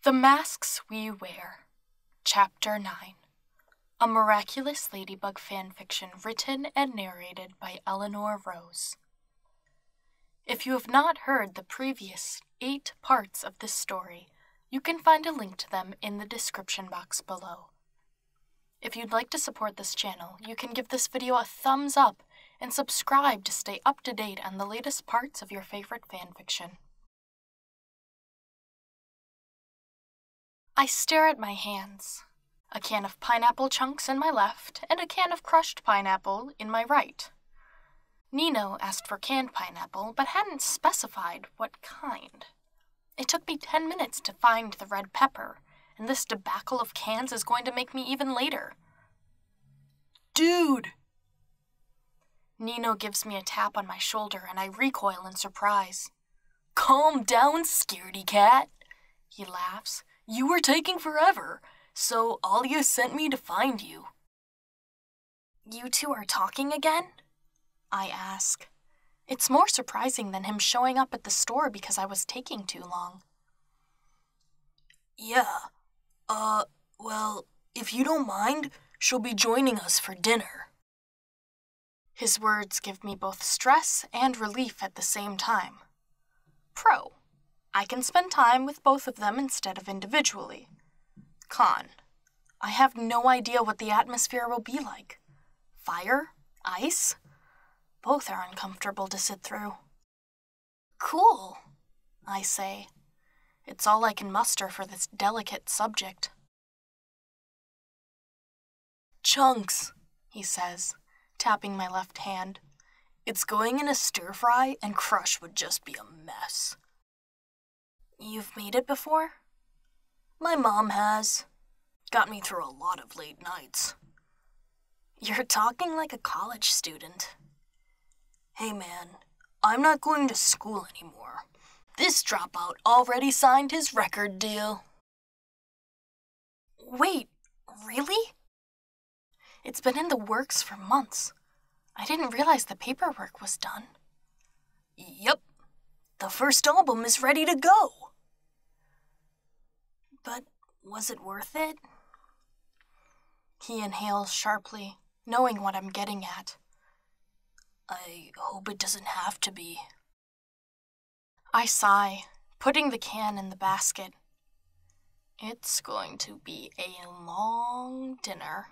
The Masks We Wear, Chapter 9, a Miraculous Ladybug Fanfiction written and narrated by Eleanor Rose. If you have not heard the previous 8 parts of this story, you can find a link to them in the description box below. If you'd like to support this channel, you can give this video a thumbs up and subscribe to stay up to date on the latest parts of your favorite fanfiction. I stare at my hands, a can of pineapple chunks in my left and a can of crushed pineapple in my right. Nino asked for canned pineapple, but hadn't specified what kind. It took me 10 minutes to find the red pepper, and this debacle of cans is going to make me even later. Dude! Nino gives me a tap on my shoulder, and I recoil in surprise. Calm down, scaredy cat, he laughs. You were taking forever, so Alia sent me to find you. You two are talking again? I ask. It's more surprising than him showing up at the store because I was taking too long. Yeah, well, if you don't mind, she'll be joining us for dinner. His words give me both stress and relief at the same time. Pro. I can spend time with both of them instead of individually. Con. I have no idea what the atmosphere will be like. Fire? Ice? Both are uncomfortable to sit through. Cool, I say. It's all I can muster for this delicate subject. Chunks, he says, tapping my left hand. It's going in a stir-fry, and crush would just be a mess. You've made it before? My mom has. Got me through a lot of late nights. You're talking like a college student. Hey man, I'm not going to school anymore. This dropout already signed his record deal. Wait, really? It's been in the works for months. I didn't realize the paperwork was done. Yep, the first album is ready to go. But was it worth it? He inhales sharply, knowing what I'm getting at. I hope it doesn't have to be. I sigh, putting the can in the basket. It's going to be a long dinner.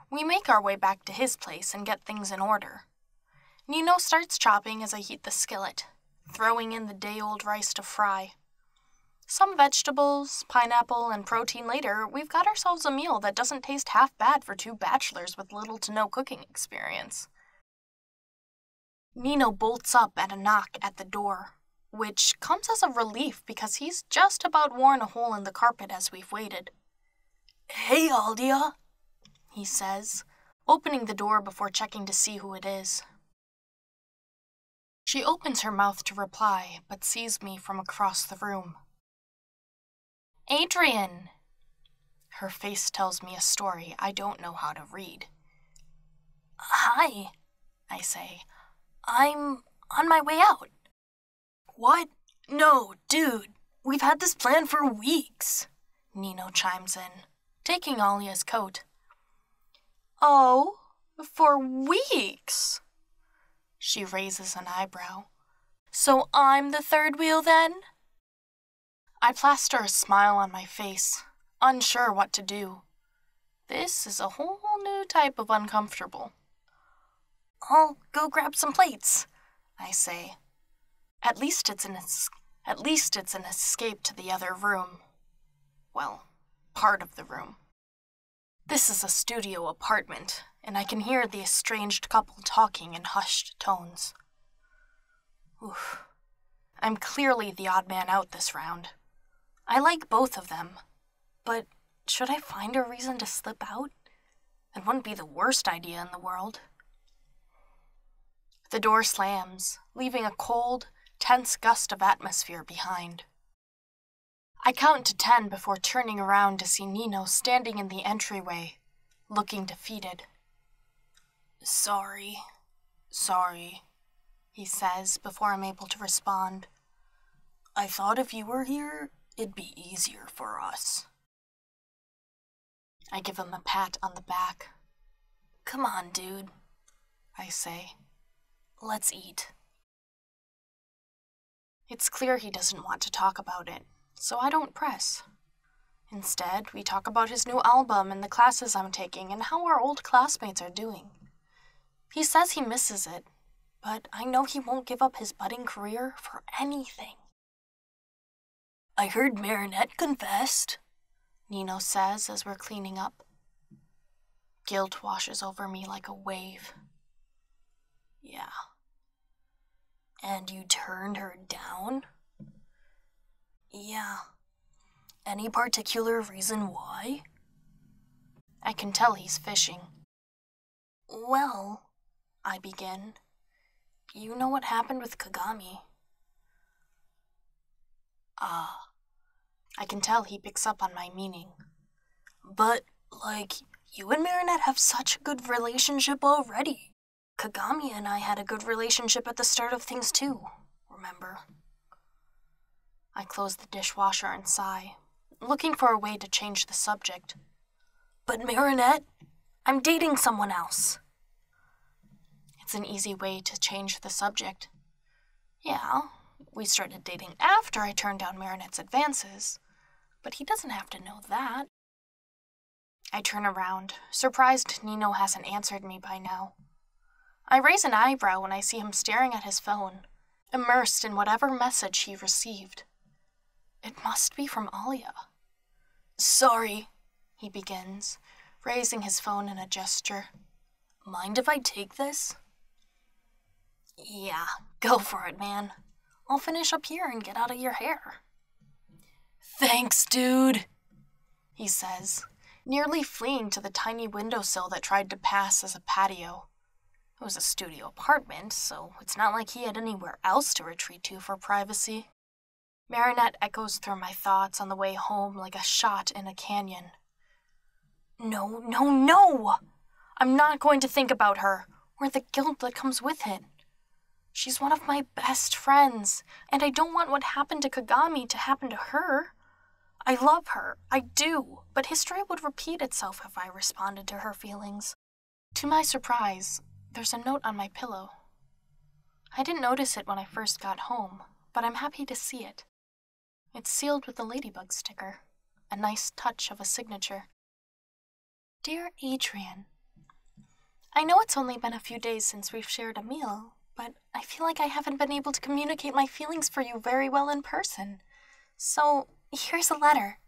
We make our way back to his place and get things in order. Nino starts chopping as I heat the skillet, throwing in the day-old rice to fry. Some vegetables, pineapple, and protein later, we've got ourselves a meal that doesn't taste half bad for 2 bachelors with little to no cooking experience. Nino bolts up at a knock at the door, which comes as a relief because he's just about worn a hole in the carpet as we've waited. Hey, Alia, he says, opening the door before checking to see who it is. She opens her mouth to reply, but sees me from across the room. Adrien! Her face tells me a story I don't know how to read. Hi, I say. I'm on my way out. What? No, dude. We've had this plan for weeks, Nino chimes in, taking Alia's coat. Oh, for weeks? She raises an eyebrow. So I'm the third wheel then? I plaster a smile on my face, unsure what to do. This is a whole new type of uncomfortable. I'll go grab some plates, I say. At least it's an escape to the other room. Well, part of the room. This is a studio apartment, and I can hear the estranged couple talking in hushed tones. Oof. I'm clearly the odd man out this round. I like both of them, but should I find a reason to slip out? It wouldn't be the worst idea in the world. The door slams, leaving a cold, tense gust of atmosphere behind. I count to 10 before turning around to see Nino standing in the entryway, looking defeated. Sorry, he says before I'm able to respond. I thought if you were here, it'd be easier for us. I give him a pat on the back. Come on, dude, I say. Let's eat. It's clear he doesn't want to talk about it, so I don't press. Instead, we talk about his new album and the classes I'm taking and how our old classmates are doing. He says he misses it, but I know he won't give up his budding career for anything. I heard Marinette confessed, Nino says as we're cleaning up. Guilt washes over me like a wave. Yeah. And you turned her down? Yeah. Any particular reason why? I can tell he's fishing. Well, I begin. You know what happened with Kagami. I can tell he picks up on my meaning. But, you and Marinette have such a good relationship already. Kagami and I had a good relationship at the start of things too, remember? I close the dishwasher and sigh, looking for a way to change the subject. But Marinette, I'm dating someone else. It's an easy way to change the subject. Yeah, we started dating after I turned down Marinette's advances, but he doesn't have to know that. I turn around, surprised Nino hasn't answered me by now. I raise an eyebrow when I see him staring at his phone, immersed in whatever message he received. It must be from Alia. Sorry, he begins, raising his phone in a gesture. Mind if I take this? Yeah, go for it, man. I'll finish up here and get out of your hair. Thanks, dude, he says, nearly fleeing to the tiny windowsill that tried to pass as a patio. It was a studio apartment, so it's not like he had anywhere else to retreat to for privacy. Marinette echoes through my thoughts on the way home like a shot in a canyon. No, no, no! I'm not going to think about her, or the guilt that comes with it. She's one of my best friends, and I don't want what happened to Kagami to happen to her. I love her, I do, but history would repeat itself if I responded to her feelings. To my surprise, there's a note on my pillow. I didn't notice it when I first got home, but I'm happy to see it. It's sealed with a ladybug sticker, a nice touch of a signature. Dear Adrien, I know it's only been a few days since we've shared a meal, but I feel like I haven't been able to communicate my feelings for you very well in person. So, here's a letter.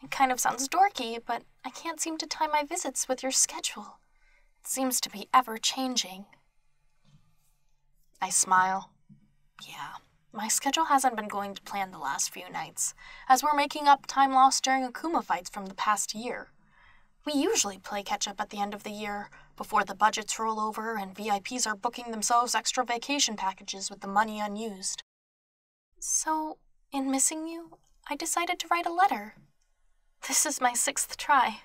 It kind of sounds dorky, but I can't seem to time my visits with your schedule. It seems to be ever-changing. I smile. Yeah, my schedule hasn't been going to plan the last few nights, as we're making up time lost during Akuma fights from the past year. We usually play catch-up at the end of the year, before the budgets roll over and VIPs are booking themselves extra vacation packages with the money unused. So, in missing you, I decided to write a letter. This is my 6th try.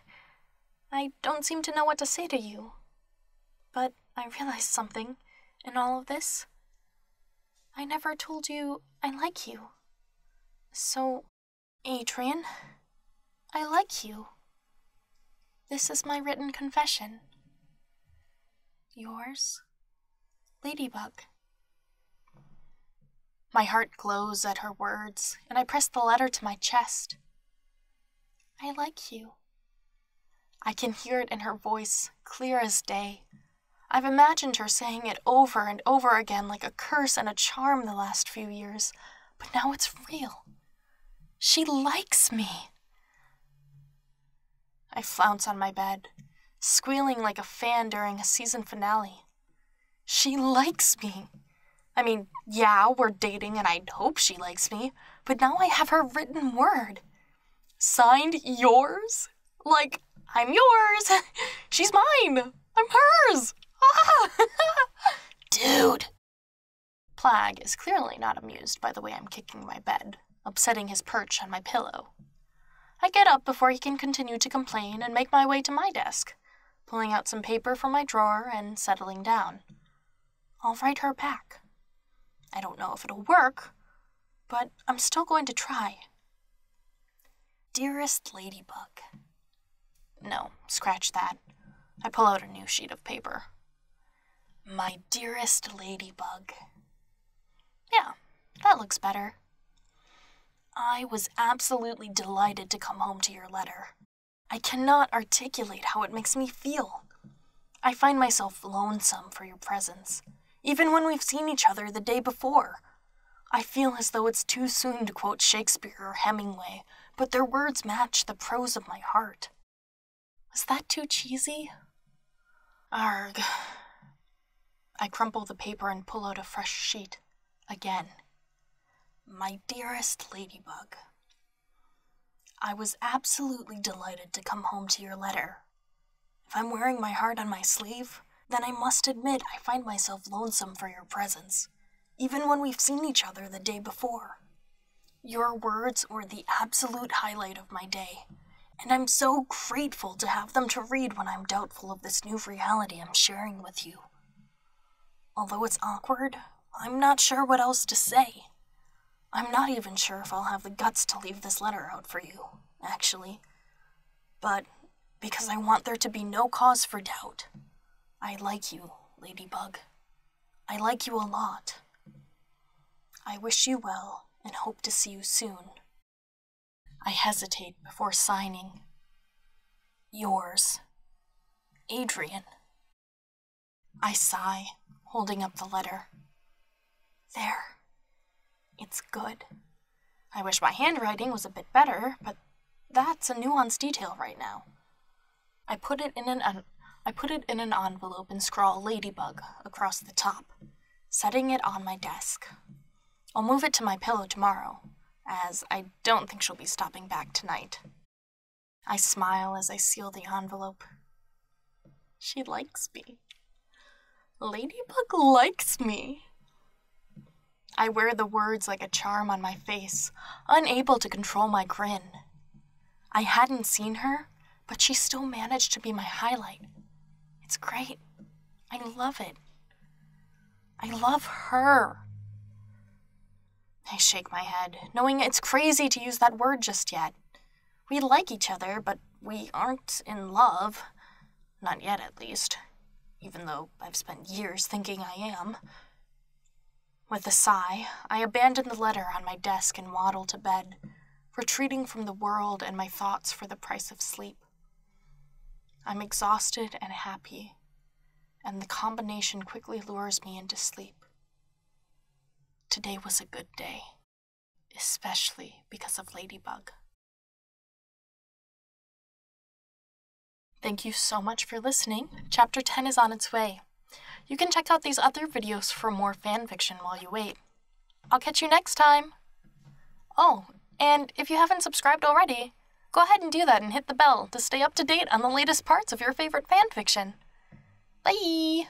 I don't seem to know what to say to you. But I realized something in all of this. I never told you I like you. So, Adrien, I like you. This is my written confession. Yours, Ladybug. My heart glows at her words, and I press the letter to my chest. I like you. I can hear it in her voice, clear as day. I've imagined her saying it over and over again like a curse and a charm the last few years, but now it's real. She likes me. I flounce on my bed, squealing like a fan during a season finale. She likes me. I mean, yeah, we're dating and I'd hope she likes me, but now I have her written word. Signed, yours? Like, I'm yours. She's mine. I'm hers. Ah! Dude. Plag is clearly not amused by the way I'm kicking my bed, upsetting his perch on my pillow. I get up before he can continue to complain and make my way to my desk, pulling out some paper from my drawer and settling down. I'll write her back. I don't know if it'll work, but I'm still going to try. dearest Ladybug. No, scratch that. I pull out a new sheet of paper. My dearest Ladybug. Yeah, that looks better. I was absolutely delighted to come home to your letter. I cannot articulate how it makes me feel. I find myself lonesome for your presence, even when we've seen each other the day before. I feel as though it's too soon to quote Shakespeare or Hemingway, but their words match the prose of my heart. Was that too cheesy? Arg. I crumple the paper and pull out a fresh sheet. Again. My dearest Ladybug. I was absolutely delighted to come home to your letter. If I'm wearing my heart on my sleeve, then I must admit I find myself lonesome for your presence, even when we've seen each other the day before. Your words were the absolute highlight of my day, and I'm so grateful to have them to read when I'm doubtful of this new reality I'm sharing with you. Although it's awkward, I'm not sure what else to say. I'm not even sure if I'll have the guts to leave this letter out for you, actually. But because I want there to be no cause for doubt, I like you, Ladybug. I like you a lot. I wish you well and hope to see you soon. I hesitate before signing. Yours, Adrien. I sigh, holding up the letter. There. It's good. I wish my handwriting was a bit better, but that's a nuanced detail right now. I put it in an envelope and scrawl Ladybug across the top, setting it on my desk. I'll move it to my pillow tomorrow, as I don't think she'll be stopping back tonight. I smile as I seal the envelope. She likes me. Ladybug likes me. I wear the words like a charm on my face, unable to control my grin. I hadn't seen her, but she still managed to be my highlight. It's great. I love it. I love her. I shake my head, knowing it's crazy to use that word just yet. We like each other, but we aren't in love. Not yet, at least. Even though I've spent years thinking I am. With a sigh, I abandon the letter on my desk and waddle to bed, retreating from the world and my thoughts for the price of sleep. I'm exhausted and happy, and the combination quickly lures me into sleep. Today was a good day, especially because of Ladybug. Thank you so much for listening. Chapter 10 is on its way. You can check out these other videos for more fanfiction while you wait. I'll catch you next time! Oh, and if you haven't subscribed already, go ahead and do that and hit the bell to stay up to date on the latest parts of your favorite fanfiction. Bye!